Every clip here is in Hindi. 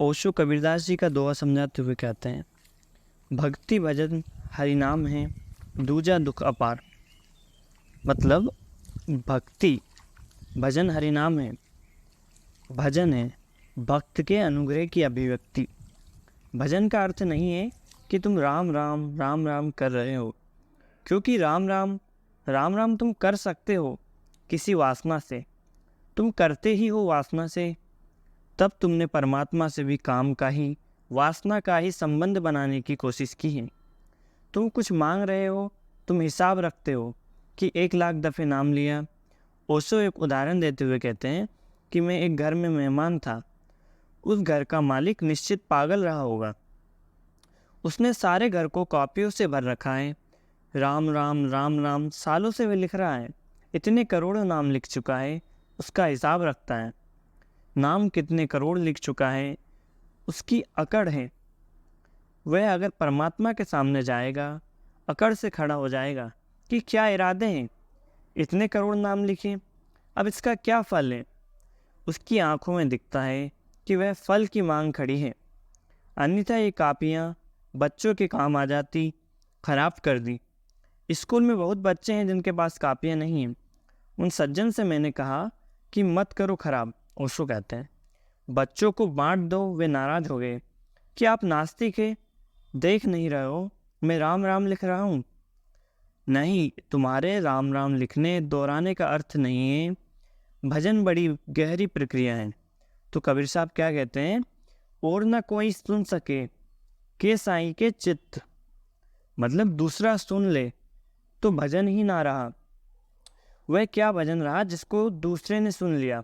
ओशो कबीरदास जी का दोहा समझाते हुए कहते हैं, भक्ति भजन हरि नाम है, दूजा दुख अपार। मतलब भक्ति भजन हरि नाम है, भजन है भक्त के अनुग्रह की अभिव्यक्ति। भजन का अर्थ नहीं है कि तुम राम राम राम राम कर रहे हो, क्योंकि राम राम राम राम तुम कर सकते हो किसी वासना से, तुम करते ही हो वासना से, तब तुमने परमात्मा से भी काम का ही, वासना का ही संबंध बनाने की कोशिश की है। तुम कुछ मांग रहे हो, तुम हिसाब रखते हो कि 1,00,000 दफ़े नाम लिया। ओशो एक उदाहरण देते हुए कहते हैं कि मैं एक घर में मेहमान था। उस घर का मालिक निश्चित पागल रहा होगा। उसने सारे घर को कॉपियों से भर रखा है। राम राम राम राम सालों से वह लिख रहा है, इतने करोड़ों नाम लिख चुका है, उसका हिसाब रखता है। नाम कितने करोड़ लिख चुका है, उसकी अकड़ है। वह अगर परमात्मा के सामने जाएगा, अकड़ से खड़ा हो जाएगा कि क्या इरादे हैं, इतने करोड़ नाम लिखे, अब इसका क्या फल है। उसकी आंखों में दिखता है कि वह फल की मांग खड़ी है, अन्यथा ये कापियाँ बच्चों के काम आ जाती, खराब कर दी। स्कूल में बहुत बच्चे हैं जिनके पास कापियाँ नहीं हैं। उन सज्जन से मैंने कहा कि मत करो खराब। ओशो कहते हैं, बच्चों को बांट दो, वे नाराज हो गए कि आप नास्तिक है, देख नहीं रहे हो मैं राम राम लिख रहा हूँ। नहीं, तुम्हारे राम राम लिखने दोहराने का अर्थ नहीं है। भजन बड़ी गहरी प्रक्रिया है। तो कबीर साहब क्या कहते हैं, और न कोई सुन सके के साईं के चित्त, मतलब दूसरा सुन ले तो भजन ही ना रहा। वह क्या भजन रहा जिसको दूसरे ने सुन लिया।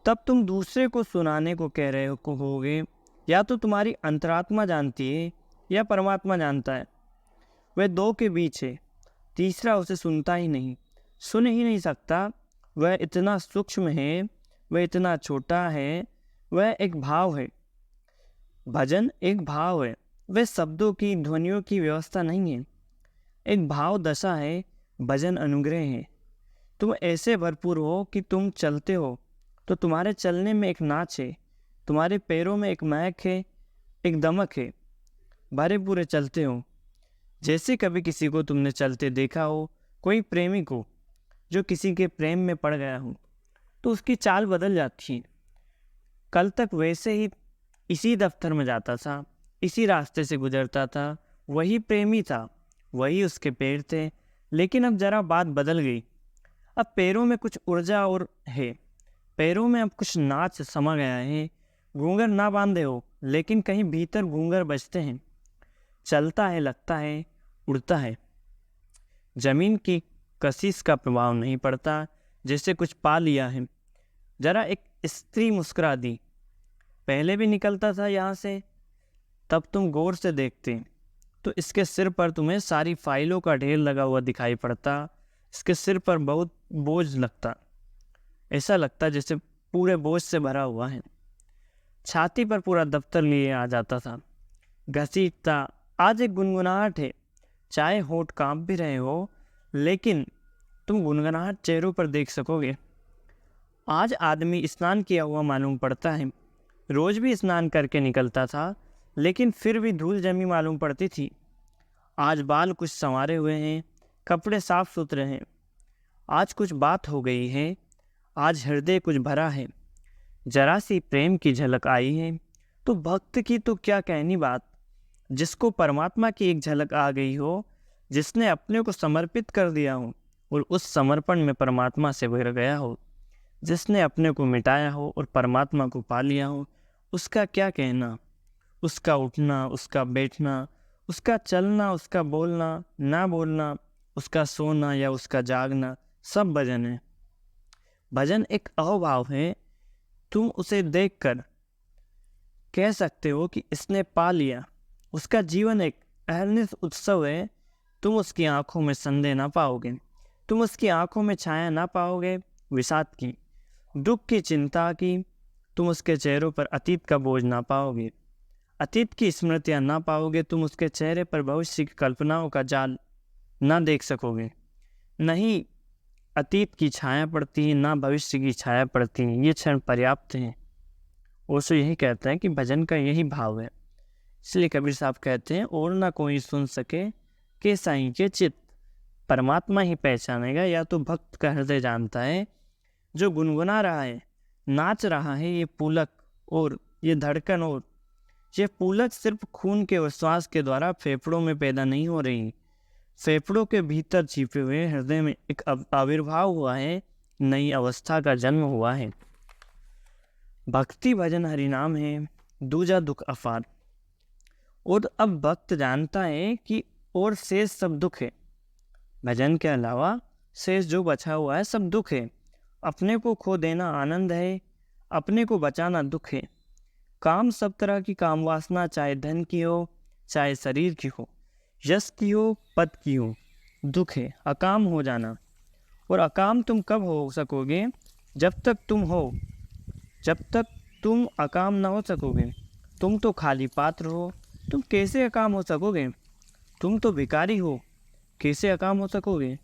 तब तुम दूसरे को सुनाने को कह रहे होगे, या तो तुम्हारी अंतरात्मा जानती है या परमात्मा जानता है। वह दो के बीच है, तीसरा उसे सुनता ही नहीं, सुन ही नहीं सकता। वह इतना सूक्ष्म है, वह इतना छोटा है, वह एक भाव है। भजन एक भाव है, वह शब्दों की ध्वनियों की व्यवस्था नहीं है, एक भाव दशा है। भजन अनुग्रह है। तुम ऐसे भरपूर हो कि तुम चलते हो तो तुम्हारे चलने में एक नाच है, तुम्हारे पैरों में एक महक है, एक दमक है, भरे पूरे चलते हो। जैसे कभी किसी को तुमने चलते देखा हो, कोई प्रेमी को जो किसी के प्रेम में पड़ गया हो, तो उसकी चाल बदल जाती है। कल तक वैसे ही इसी दफ्तर में जाता था, इसी रास्ते से गुजरता था, वही प्रेमी था, वही उसके पैर थे, लेकिन अब जरा बात बदल गई। अब पैरों में कुछ ऊर्जा और है, पैरों में अब कुछ नाच समा गया है। घूंघर ना बांधे हो, लेकिन कहीं भीतर घूंघर बजते हैं। चलता है, लगता है, उड़ता है। जमीन की कशिश का प्रभाव नहीं पड़ता, जैसे कुछ पा लिया है। जरा एक स्त्री मुस्कुरा दी, पहले भी निकलता था यहाँ से। तब तुम गौर से देखते तो इसके सिर पर तुम्हें सारी फाइलों का ढेर लगा हुआ दिखाई पड़ता। इसके सिर पर बहुत बोझ लगता, ऐसा लगता जैसे पूरे बोझ से भरा हुआ है। छाती पर पूरा दफ्तर लिए आ जाता था, घसीटता। आज एक गुनगुनाहट है, चाहे होठ कांप भी रहे हो, लेकिन तुम गुनगुनाहट चेहरों पर देख सकोगे। आज आदमी स्नान किया हुआ मालूम पड़ता है, रोज भी स्नान करके निकलता था, लेकिन फिर भी धूल जमी मालूम पड़ती थी। आज बाल कुछ संवारे हुए हैं, कपड़े साफ सुथरे हैं। आज कुछ बात हो गई है, आज हृदय कुछ भरा है, जरा सी प्रेम की झलक आई है। तो भक्त की तो क्या कहनी बात, जिसको परमात्मा की एक झलक आ गई हो, जिसने अपने को समर्पित कर दिया हो और उस समर्पण में परमात्मा से भर गया हो, जिसने अपने को मिटाया हो और परमात्मा को पा लिया हो, उसका क्या कहना। उसका उठना, उसका बैठना, उसका चलना, उसका बोलना ना बोलना, उसका सोना या उसका जागना, सब भजन है। भजन एक अहोभाव है। तुम उसे देखकर कह सकते हो कि इसने पा लिया। उसका जीवन एक अहरनिश उत्सव है। तुम उसकी आंखों में संदेह ना पाओगे, तुम उसकी आंखों में छाया ना पाओगे विषाद की, दुख की, चिंता की। तुम उसके चेहरों पर अतीत का बोझ ना पाओगे, अतीत की स्मृतियां ना पाओगे। तुम उसके चेहरे पर भविष्य की कल्पनाओं का जाल ना देख सकोगे। नहीं अतीत की छाया पड़ती है, ना भविष्य की छाया पड़ती है। ये क्षण पर्याप्त हैं। ओशो यही कहते हैं कि भजन का यही भाव है। इसलिए कबीर साहब कहते हैं, और ना कोई सुन सके के साईं के चित्त, परमात्मा ही पहचानेगा या तो भक्त का हृदय जानता है। जो गुनगुना रहा है, नाच रहा है, ये पुलक और ये धड़कन, और ये पुलक सिर्फ खून के और श्वास के द्वारा फेफड़ों में पैदा नहीं हो रही, फेफड़ों के भीतर छिपे हुए हृदय में एक आविर्भाव हुआ है, नई अवस्था का जन्म हुआ है। भक्ति भजन हरिनाम है, दूजा दुख अपार। और अब भक्त जानता है कि और शेष सब दुख है, भजन के अलावा शेष जो बचा हुआ है सब दुख है। अपने को खो देना आनंद है, अपने को बचाना दुख है। काम सब तरह की काम वासना, चाहे धन की हो चाहे शरीर की हो, यश की हो पद की हो, दुख है अकाम हो जाना। और अकाम तुम कब हो सकोगे? जब तक तुम अकाम ना हो सकोगे। तुम तो खाली पात्र हो, तुम कैसे अकाम हो सकोगे? तुम तो भिखारी हो, कैसे अकाम हो सकोगे?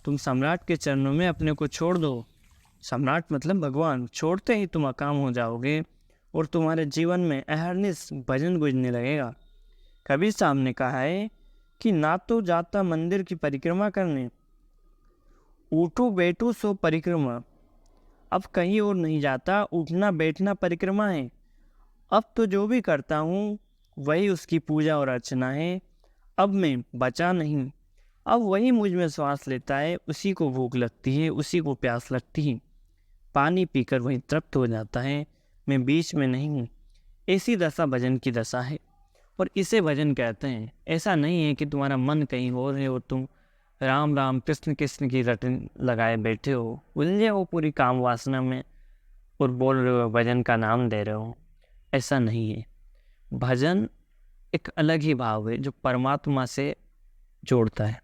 तुम सम्राट के चरणों में अपने को छोड़ दो, सम्राट मतलब भगवान, छोड़ते ही तुम अकाम हो जाओगे और तुम्हारे जीवन में अहरनिश भजन गुजरने लगेगा। कबीर साहब ने कहा है कि ना तो जाता मंदिर की परिक्रमा करने, उठो बैठो सो परिक्रमा। अब कहीं और नहीं जाता, उठना बैठना परिक्रमा है। अब तो जो भी करता हूँ वही उसकी पूजा और अर्चना है। अब मैं बचा नहीं, अब वही मुझ में श्वास लेता है, उसी को भूख लगती है, उसी को प्यास लगती है, पानी पीकर वही तृप्त हो जाता है, मैं बीच में नहीं हूँ। ऐसी दशा भजन की दशा है और इसे भजन कहते हैं। ऐसा नहीं है कि तुम्हारा मन कहीं और है और तुम राम राम कृष्ण कृष्ण की रटन लगाए बैठे हो, उलझे हो पूरी काम वासना में और बोल रहे हो भजन का नाम दे रहे हो। ऐसा नहीं है। भजन एक अलग ही भाव है जो परमात्मा से जोड़ता है।